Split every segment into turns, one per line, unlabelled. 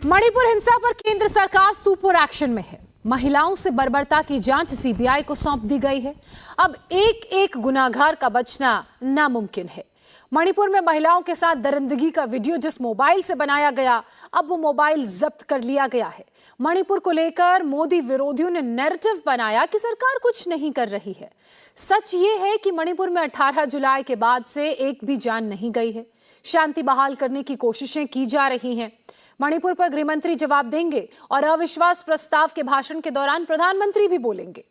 मणिपुर हिंसा पर केंद्र सरकार सुपर एक्शन में है। महिलाओं से बर्बरता की जांच सीबीआई को सौंप दी गई है। अब एक एक गुनाहगार का बचना नामुमकिन है। मणिपुर में महिलाओं के साथ दरिंदगी का वीडियो जिस मोबाइल से बनाया गया, अब वो मोबाइल जब्त कर लिया गया है। मणिपुर को लेकर मोदी विरोधियों ने नैरेटिव बनाया कि सरकार कुछ नहीं कर रही है। सच ये है कि मणिपुर में 18 जुलाई के बाद से एक भी जान नहीं गई है। शांति बहाल करने की कोशिशें की जा रही हैं। मणिपुर पर गृहमंत्री जवाब देंगे और अविश्वास प्रस्ताव के भाषण के दौरान प्रधानमंत्री भी बोलेंगे।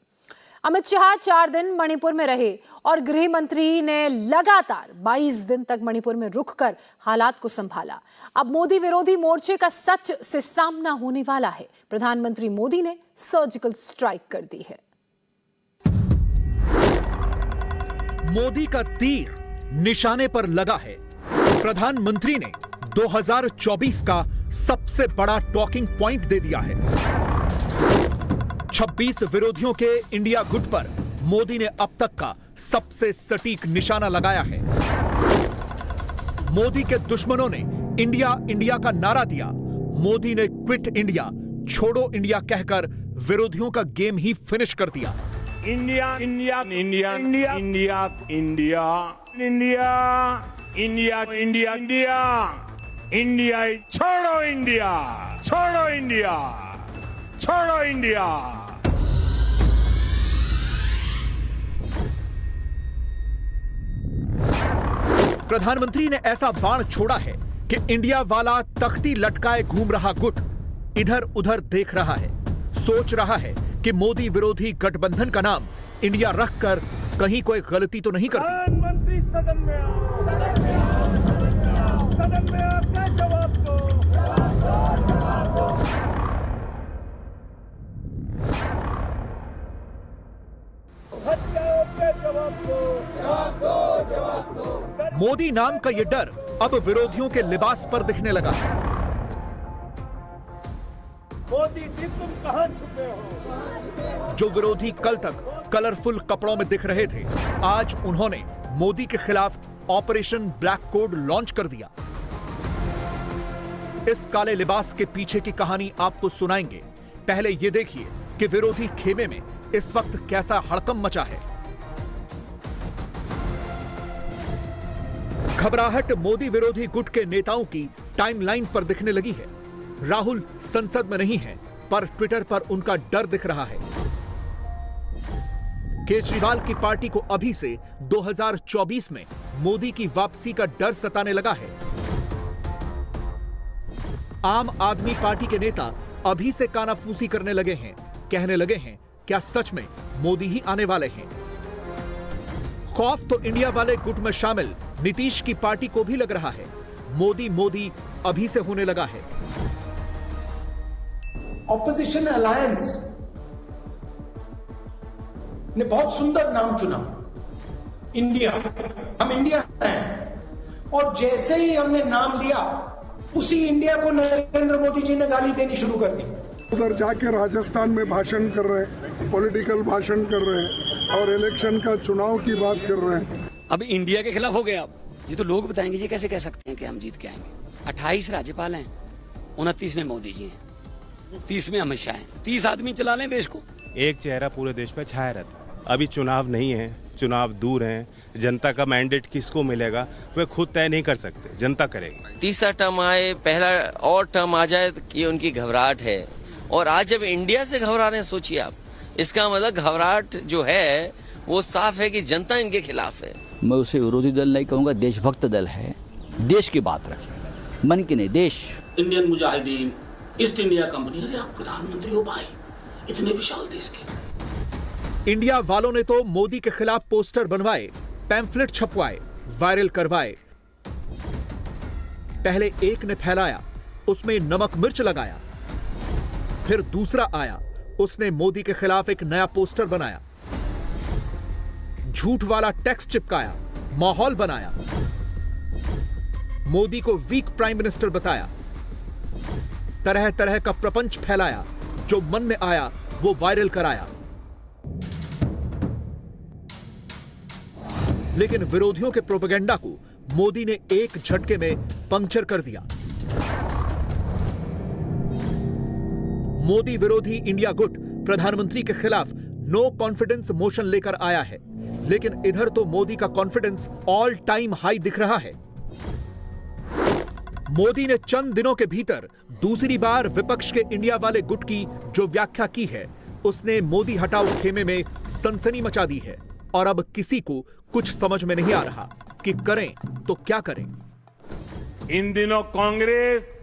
अमित शाह 4 दिन मणिपुर में रहे और गृह मंत्री ने लगातार 22 दिन तक मणिपुर में रुककर हालात को संभाला। अब मोदी विरोधी मोर्चे का सच से सामना होने वाला है। प्रधानमंत्री मोदी ने सर्जिकल स्ट्राइक कर दी है।
मोदी का तीर निशाने पर लगा है। प्रधानमंत्री ने 2024 का सबसे बड़ा टॉकिंग पॉइंट दे दिया है। 26 विरोधियों के इंडिया गुट पर मोदी ने अब तक का सबसे सटीक निशाना लगाया है। मोदी के दुश्मनों ने इंडिया इंडिया का नारा दिया। मोदी ने क्विट इंडिया, छोड़ो इंडिया कहकर विरोधियों का गेम ही फिनिश कर दिया।
India India India India India India India India India India छोड़ो इंडिया, छोड़ो इंडिया, छोड़ो इंडिया।
प्रधानमंत्री ने ऐसा बाण छोड़ा है कि इंडिया वाला तख्ती लटकाए घूम रहा गुट इधर उधर देख रहा है, सोच रहा है कि मोदी विरोधी गठबंधन का नाम इंडिया रखकर कहीं कोई गलती तो नहीं करती।
प्रधानमंत्री सदन में आओ, सदन में आओ, सदन में आकर जवाब दो, जवाब दो। हत्याओं पे जवाब दो, जवाब दो, जवाब दो।
मोदी नाम का यह डर अब विरोधियों के लिबास पर दिखने लगा।
मोदी जी तुम कहां छुपे हो?
जो विरोधी कल तक कलरफुल कपड़ों में दिख रहे थे, आज उन्होंने मोदी के खिलाफ ऑपरेशन ब्लैक कोड लॉन्च कर दिया। इस काले लिबास के पीछे की कहानी आपको सुनाएंगे। पहले यह देखिए कि विरोधी खेमे में इस वक्त कैसा हड़कंप मचा है। घबराहट मोदी विरोधी गुट के नेताओं की टाइमलाइन पर दिखने लगी है। राहुल संसद में नहीं है, पर ट्विटर पर उनका डर दिख रहा है। केजरीवाल की पार्टी को अभी से 2024 में मोदी की वापसी का डर सताने लगा है। आम आदमी पार्टी के नेता अभी से कानाफूसी करने लगे हैं, कहने लगे हैं क्या सच में मोदी ही आने वाले हैं। खौफ तो इंडिया वाले गुट में शामिल नीतीश की पार्टी को भी लग रहा है। मोदी मोदी अभी से होने लगा है।
ऑपोजिशन अलायंस ने बहुत सुंदर नाम चुना, इंडिया। हम इंडिया हैं और जैसे ही हमने नाम लिया उसी इंडिया को नरेंद्र मोदी जी ने गाली देनी शुरू कर दी।
उधर जाके राजस्थान में भाषण कर रहे हैं, पॉलिटिकल भाषण कर रहे हैं और इलेक्शन का चुनाव की बात कर रहे हैं।
अब इंडिया के खिलाफ हो गए। अब ये तो लोग बताएंगे, ये कैसे कह सकते हैं कि हम जीत के आएंगे। 28 राज्यपाल हैं, 29 में मोदी जी हैं, 30 में अमित शाह हैं। 30 आदमी चला लें देश को।
एक चेहरा पूरे देश पे छाया रहता है। अभी चुनाव नहीं है, चुनाव दूर है। जनता का मैंडेट किसको मिलेगा वे खुद तय नहीं कर सकते, जनता करेगी।
तीसरा टर्म आए, पहला और टर्म आ जाए तो ये उनकी घबराहट है। और आज जब इंडिया से घबरा रहे हैं, सोचिए आप, इसका मतलब घबराहट जो है वो साफ है कि जनता इनके खिलाफ है।
मैं उसे विरोधी दल नहीं कहूँगा, देशभक्त दल है। देश की बात रखें, मन की नहीं, देश।
Indian Mujahideen, east India company, अरे आप प्रधानमंत्री हो भाई, इतने विशाल देश के।
इंडिया वालों ने तो मोदी के खिलाफ पोस्टर बनवाए, पैम्फलेट छपवाए, वायरल करवाए। पहले एक ने फैलाया, उसमें नमक मिर्च लगाया। फिर दूसरा आया, उसने मोदी के खिलाफ एक नया पोस्टर बनाया, झूठ वाला टेक्स्ट चिपकाया, माहौल बनाया, मोदी को वीक प्राइम मिनिस्टर बताया, तरह तरह का प्रपंच फैलाया, जो मन में आया वो वायरल कराया। लेकिन विरोधियों के प्रोपेगेंडा को मोदी ने एक झटके में पंक्चर कर दिया। मोदी विरोधी इंडिया गुट प्रधानमंत्री के खिलाफ नो कॉन्फिडेंस मोशन लेकर आया है, लेकिन इधर तो मोदी का कॉन्फिडेंस ऑल टाइम हाई दिख रहा है। मोदी ने चंद दिनों के भीतर दूसरी बार विपक्ष के इंडिया वाले गुट की जो व्याख्या की है, उसने मोदी हटाओ खेमे में सनसनी मचा दी है। और अब किसी को कुछ समझ में नहीं आ रहा कि करें तो क्या करें।
इन दिनों कांग्रेस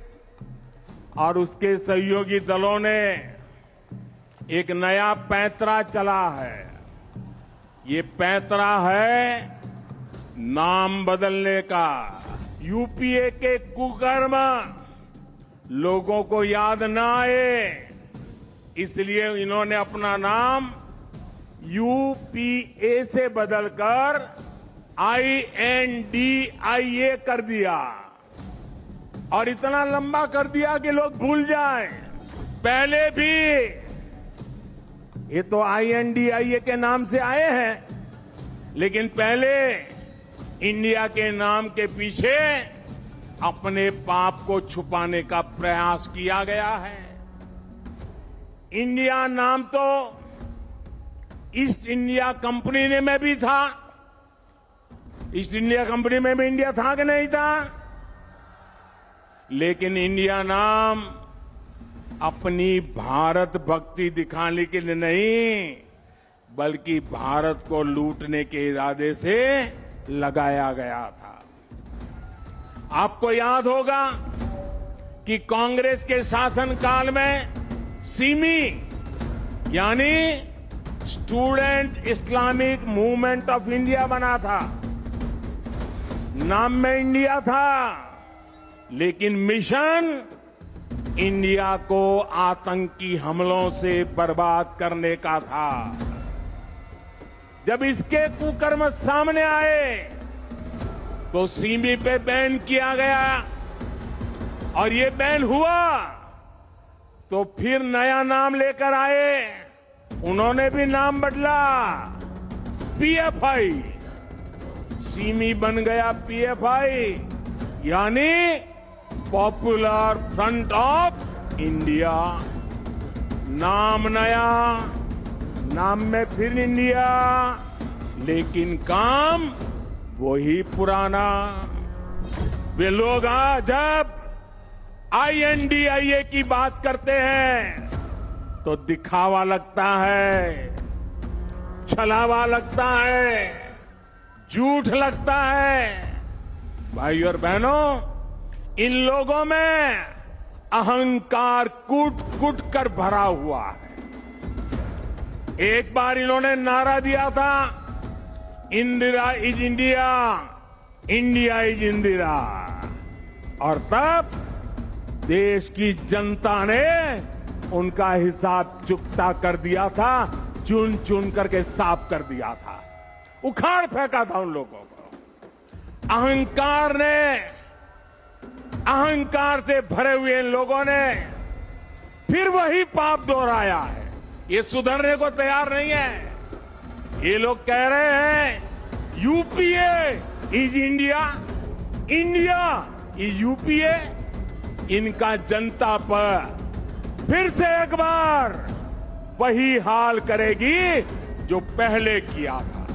और उसके सहयोगी दलों ने एक नया पैंतरा चला है। ये पैंतरा है नाम बदलने का। यूपीए के कुकर्म लोगों को याद न आए, इसलिए इन्होंने अपना नाम यूपीए से बदलकर INDIA कर दिया और इतना लंबा कर दिया कि लोग भूल जाएं। पहले भी ये तो INDIA के नाम से आए हैं, लेकिन पहले इंडिया के नाम के पीछे अपने पाप को छुपाने का प्रयास किया गया है। इंडिया नाम तो ईस्ट इंडिया कंपनी ने में भी था। ईस्ट इंडिया कंपनी में भी इंडिया था कि नहीं था? लेकिन इंडिया नाम अपनी भारत भक्ति दिखाने के लिए नहीं, बल्कि भारत को लूटने के इरादे से लगाया गया था। आपको याद होगा कि कांग्रेस के शासनकाल में सिमी यानी student Islamic movement of India बना था। नाम में इंडिया था, लेकिन मिशन इंडिया को आतंकी हमलों से बर्बाद करने का था। जब इसके कुकर्म सामने आए तो सीमी पे बैन किया गया और ये बैन हुआ तो फिर नया नाम लेकर आए। उन्होंने भी नाम बदला, PFI। सीमी बन गया PFI यानी पॉपुलर फ्रंट ऑफ इंडिया। नाम नया, नाम में फिर इंडिया, लेकिन काम वही पुराना। वे लोग जब INDIA की बात करते हैं तो दिखावा लगता है, छलावा लगता है, झूठ लगता है। भाई और बहनों, इन लोगों में अहंकार कूट कूट कर भरा हुआ है। एक बार इन्होंने नारा दिया था, Indira is India, India is Indira, और तब देश की जनता ने उनका हिसाब चुकता कर दिया था, चुन चुन करके साफ कर दिया था, उखाड़ फेंका था उन लोगों को। अहंकार से भरे हुए इन लोगों ने फिर वही पाप दोहराया है। ये सुधरने को तैयार नहीं है। ये लोग कह रहे हैं UPA is India, India is UPA. इनका जनता पर फिर से एक बार वही हाल करेगी जो पहले किया था।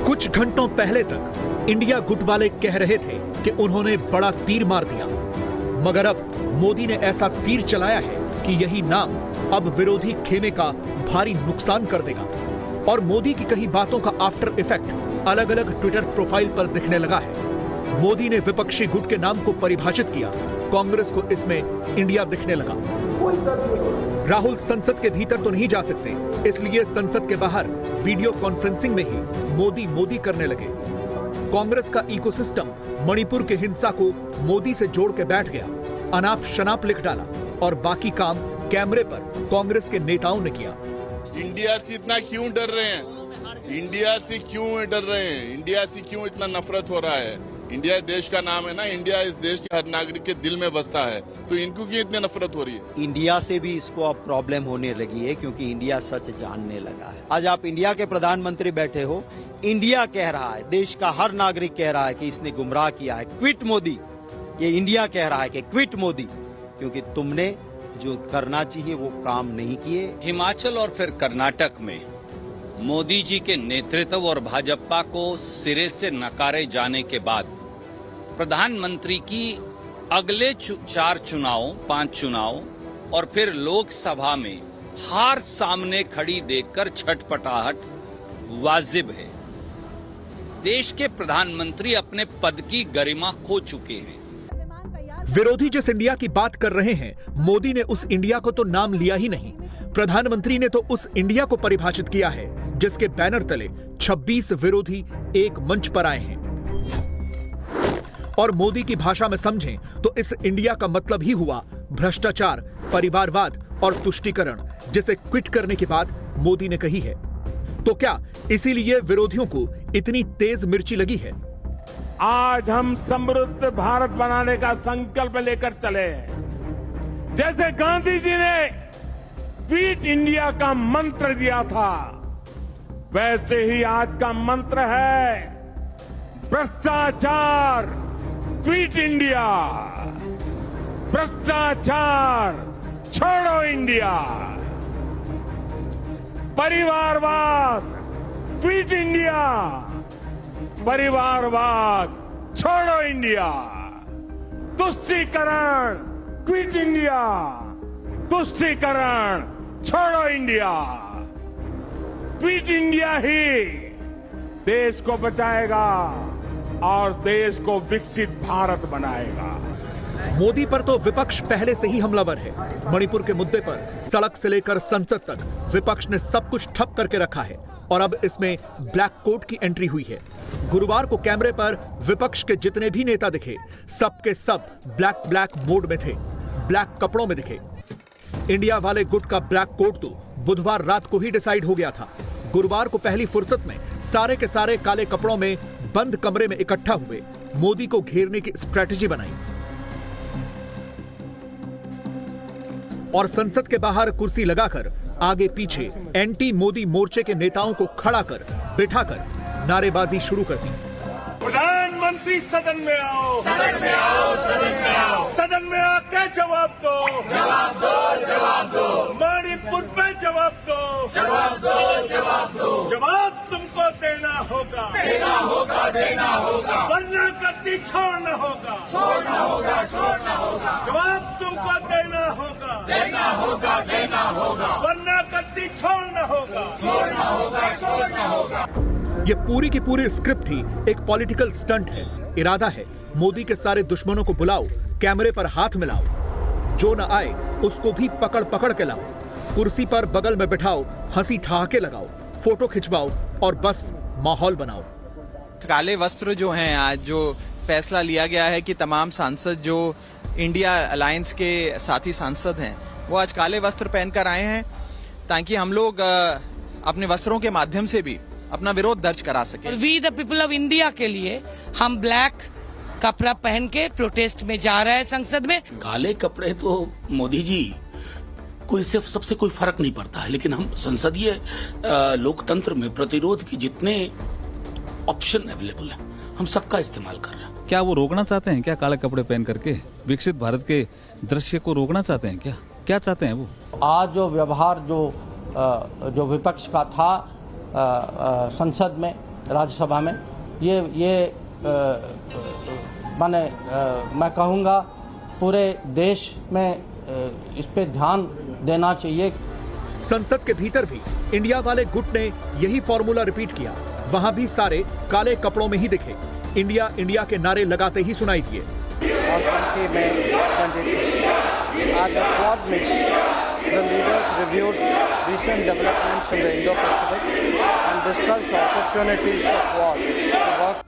कुछ घंटों पहले तक इंडिया गुट वाले कह रहे थे कि उन्होंने बड़ा तीर मार दिया, मगर अब मोदी ने ऐसा तीर चलाया है कि यही नाम अब विरोधी खेमे का भारी नुकसान कर देगा। और मोदी की कही बातों का आफ्टर इफेक्ट अलग अलग ट्विटर प्रोफाइल पर दिखने लगा है। मोदी ने विपक्षी गुट के नाम को परिभाषित किया, कांग्रेस को इसमें इंडिया दिखने लगा। राहुल संसद के भीतर तो नहीं जा सकते, इसलिए संसद के बाहर वीडियो कॉन्फ्रेंसिंग में ही मोदी मोदी करने लगे। कांग्रेस का इकोसिस्टम मणिपुर के हिंसा को मोदी से जोड़ के बैठ गया, अनाप शनाप लिख डाला और बाकी काम कैमरे पर कांग्रेस के नेताओं ने किया।
इंडिया से इतना क्यों डर रहे हैं? इंडिया से क्यों डर रहे हैं? इंडिया से क्यों इतना नफरत हो रहा है? इंडिया देश का नाम है ना, इंडिया इस देश के हर नागरिक के दिल में बसता है, तो इनको क्यों इतनी नफरत हो रही है?
इंडिया से भी इसको अब प्रॉब्लम होने लगी है, क्योंकि इंडिया सच जानने लगा है। आज आप इंडिया के प्रधानमंत्री बैठे हो, इंडिया कह रहा है, देश का हर नागरिक कह रहा है कि इसने गुमराह किया है, क्विट मोदी। ये इंडिया कह रहा है कि क्विट मोदी। क्योंकि तुमने जो करना चाहिए वो काम नहीं किए।
हिमाचल और फिर कर्नाटक में मोदी जी के नेतृत्व और भाजपा को सिरे से नकारे जाने के बाद प्रधानमंत्री की अगले 4 चुनाव 5 चुनाव और फिर लोकसभा में हार सामने खड़ी देखकर छटपटाहट वाजिब है। देश के प्रधानमंत्री अपने पद की गरिमा खो चुके हैं।
विरोधी जिस इंडिया की बात कर रहे हैं, मोदी ने उस इंडिया को तो नाम लिया ही नहीं। प्रधानमंत्री ने तो उस इंडिया को परिभाषित किया है जिसके बैनर तले 26 विरोधी एक मंच पर आए हैं। और मोदी की भाषा में समझें तो इस इंडिया का मतलब ही हुआ भ्रष्टाचार, परिवारवाद और तुष्टीकरण, जिसे क्विट करने की बात मोदी ने कही है। तो क्या इसीलिए विरोधियों को इतनी तेज मिर्ची लगी है?
आज हम समृद्ध भारत बनाने का संकल्प लेकर चले हैं। जैसे गांधी जी ने क्विट इंडिया का मंत्र दिया था, वैसे ही आज का मंत्र है भ्रष्टाचार क्विट इंडिया, भ्रष्टाचार छोड़ो इंडिया, परिवारवाद क्विट इंडिया, परिवारवाद छोड़ो इंडिया, तुष्टीकरण क्विट इंडिया, तुष्टीकरण छोड़ो इंडिया। क्विट इंडिया ही देश को बचाएगा और देश को विकसित भारत बनाएगा।
मोदी पर तो विपक्ष पहले से ही हमलावर है। मणिपुर के मुद्दे पर सड़क से लेकर संसद तक विपक्ष ने सब कुछ ठप करके रखा है और अब इसमें ब्लैक कोट की एंट्री हुई है। गुरुवार को कैमरे पर विपक्ष के जितने भी नेता दिखे, सब के सब ब्लैक मोड में थे, ब्लैक कपड़ों में दिखे। इंडिया वाले गुट का ब्लैक कोट तो बुधवार रात को ही डिसाइड हो गया था। गुरुवार को पहली फुर्सत में सारे के सारे काले कपड़ों में बंद कमरे में इकट्ठा हुए मोदी को घेरने की स्ट्रेटेजी बनाई और संसद के बाहर कुर्सी लगाकर आगे पीछे एंटी मोदी मोर्चे के नेताओं को खड़ा कर बिठाकर नारेबाजी शुरू कर दी।
प्रधानमंत्री सदन में आओ, सदन में आओ, सदन में आओ, सदन में आके जवाब दो, जवाब दो, जवाब दो, मणिपुर पे जवाब दो, जवाब दो, जवाब दो, जवाब तुमको देना होगा, देना होगा, देना होगा, वरना गद्दी छोड़ना होगा, छोड़ना होगा, छोड़ना होगा, जवाब तुमको देना होगा, देना होगा, देना होगा, वरना गद्दी छोड़ना होगा, छोड़ना होगा, छोड़ना होगा।
ये पूरी की पूरी स्क्रिप्ट ही एक पॉलिटिकल स्टंट है। इरादा है मोदी के सारे दुश्मनों को बुलाओ, कैमरे पर हाथ मिलाओ, जो न आए उसको भी पकड़ पकड़ के लाओ, कुर्सी पर बगल में बिठाओ, हंसी ठहाके लगाओ, फोटो खिंचवाओ और बस माहौल बनाओ।
काले वस्त्र जो हैं, आज जो फैसला लिया गया है कि तमाम सांसद जो इंडिया अलायंस के साथी सांसद हैं वो आज काले वस्त्र पहनकर आए हैं ताकि हम लोग अपने वस्त्रों के माध्यम से भी अपना विरोध दर्ज करा सके।
We the people of India के लिए हम ब्लैक कपड़ा पहन के प्रोटेस्ट में जा रहे हैं संसद में।
काले कपड़े तो मोदी जी को इससे सबसे कोई फर्क नहीं पड़ता है, लेकिन हम संसदीय लोकतंत्र में प्रतिरोध की जितने ऑप्शन अवेलेबल है हम सबका इस्तेमाल कर रहे हैं।
क्या वो रोकना चाहते हैं क्या? काले कपड़े पहन करके विकसित भारत के दृश्य को रोकना चाहते हैं क्या? क्या चाहते हैं वो?
आज जो व्यवहार जो विपक्ष का था संसद में, राज्यसभा में, ये मैं कहूँगा पूरे देश में इस पे ध्यान देना चाहिए।
संसद के भीतर भी इंडिया वाले गुट ने यही फॉर्मूला रिपीट किया। वहां भी सारे काले कपड़ों में ही दिखे, इंडिया इंडिया के नारे लगाते ही सुनाई दिए।
The leaders reviewed recent developments in the Indo-Pacific and discussed opportunities for Quad to work.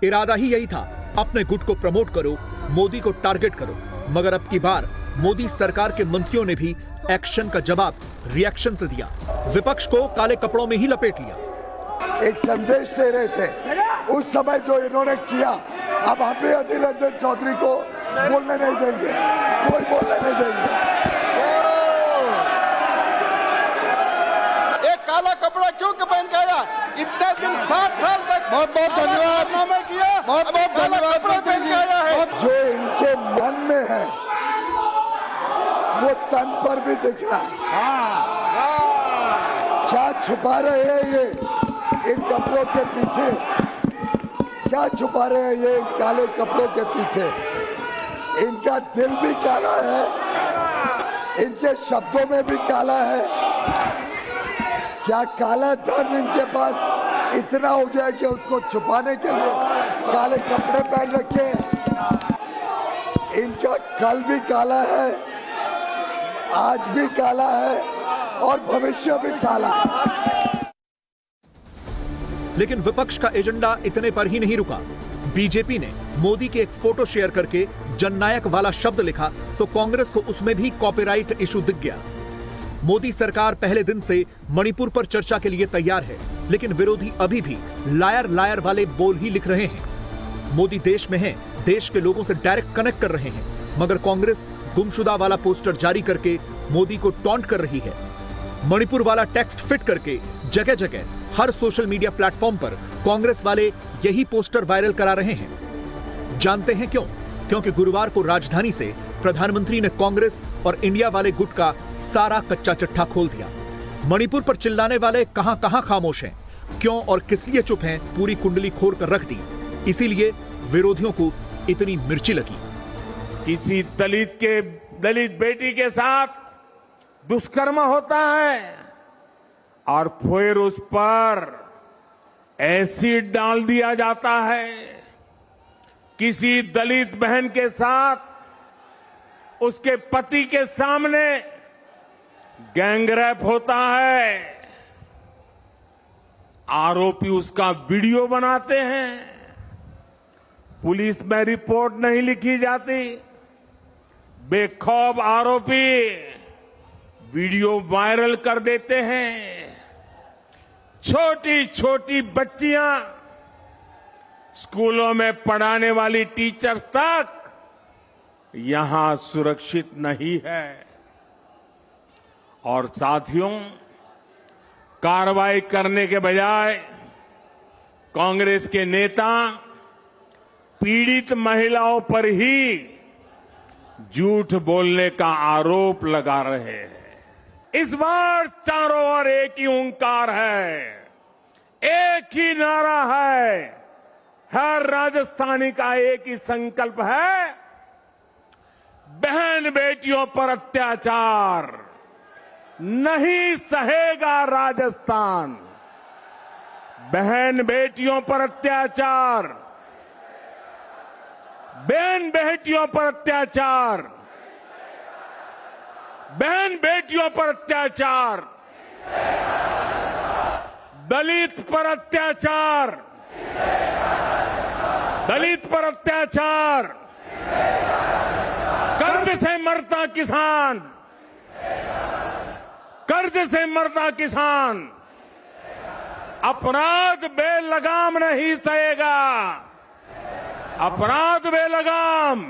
इरादा ही यही था, अपने गुट को प्रमोट करो, मोदी को टारगेट करो। मगर अब की बार मोदी सरकार के मंत्रियों ने भी एक्शन का जवाब रिएक्शन से दिया, विपक्ष को काले कपड़ों में ही लपेट लिया।
एक संदेश दे रहे थे उस समय जो इन्होंने किया, अब हम भी अधीर रंजन चौधरी को बोलने नहीं देंगे, कोई बोलने नहीं देंगे।
काला कपड़ा क्यों पहन के आया? इतने दिन 60 साल तक बहुत धन्यवाद किया, बहुत धन्यवाद पहन के आया है। जो इनके मन में है
तन पर भी दिख रहा है। क्या छुपा रहे हैं ये इन कपड़ों के पीछे? क्या छुपा रहे हैं ये इन काले कपड़ों के पीछे? इनका दिल भी काला है, इनके शब्दों में भी काला है। क्या काला धन इनके पास इतना हो गया कि उसको छुपाने के लिए काले कपड़े पहन रखे हैं? इनका कल भी काला है, आज भी काला है और भविष्य भी काला है।
लेकिन विपक्ष का एजेंडा इतने पर ही नहीं रुका। बीजेपी ने मोदी की एक फोटो शेयर करके जननायक वाला शब्द लिखा तो कांग्रेस को उसमें भी कॉपीराइट इशू दिख गया। मोदी सरकार पहले दिन से मणिपुर पर चर्चा के लिए तैयार है, लेकिन विरोधी अभी भी लायर लायर वाले बोल ही लिख रहे हैं। मोदी देश में है, देश के लोगों से डायरेक्ट कनेक्ट कर रहे हैं, मगर कांग्रेस गुमशुदा वाला पोस्टर जारी करके मोदी को टॉन्ट कर रही है। मणिपुर वाला टेक्स्ट फिट करके जगह जगह हर सोशल मीडिया प्लेटफॉर्म पर कांग्रेस वाले यही पोस्टर वायरल करा रहे हैं। जानते हैं क्यों? क्योंकि गुरुवार को राजधानी से प्रधानमंत्री ने कांग्रेस और इंडिया वाले गुट का सारा कच्चा चिट्ठा खोल दिया। मणिपुर पर चिल्लाने वाले कहां कहां खामोश हैं, क्यों और किस लिए चुप हैं, पूरी कुंडली खोल कर रख दी। इसीलिए विरोधियों को इतनी मिर्ची लगी।
किसी दलित बेटी के साथ दुष्कर्म होता है और फिर उस पर एसिड डाल दिया जाता है। किसी दलित बहन के साथ उसके पति के सामने गैंगरेप होता है, आरोपी उसका वीडियो बनाते हैं, पुलिस में रिपोर्ट नहीं लिखी जाती, बेखौफ आरोपी वीडियो वायरल कर देते हैं। छोटी छोटी बच्चियां, स्कूलों में पढ़ाने वाली टीचर तक यहां सुरक्षित नहीं है। और साथियों, कार्रवाई करने के बजाय कांग्रेस के नेता पीड़ित महिलाओं पर ही झूठ बोलने का आरोप लगा रहे हैं। इस बार चारों ओर एक ही ओंकार है, एक ही नारा है, हर राजस्थानी का एक ही संकल्प है, बहन बेटियों पर अत्याचार नहीं सहेगा राजस्थान। बहन बेटियों पर अत्याचार, बहन बेटियों पर अत्याचार, बहन बेटियों पर अत्याचार, दलित पर अत्याचार, दलित पर अत्याचार, कर्ज से मरता किसान, कर्ज से मरता किसान अपराध बेलगाम नहीं सहेगा। अपराध बेलगाम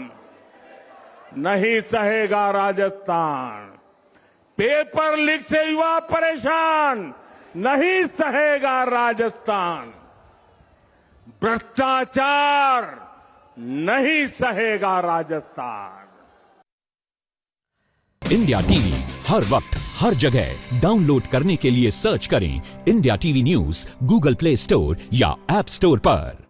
नहीं सहेगा राजस्थान। पेपर लीक से युवा परेशान नहीं सहेगा राजस्थान। भ्रष्टाचार नहीं सहेगा राजस्थान।
इंडिया टीवी हर वक्त हर जगह डाउनलोड करने के लिए सर्च करें India TV news Google play store या ऐप स्टोर पर।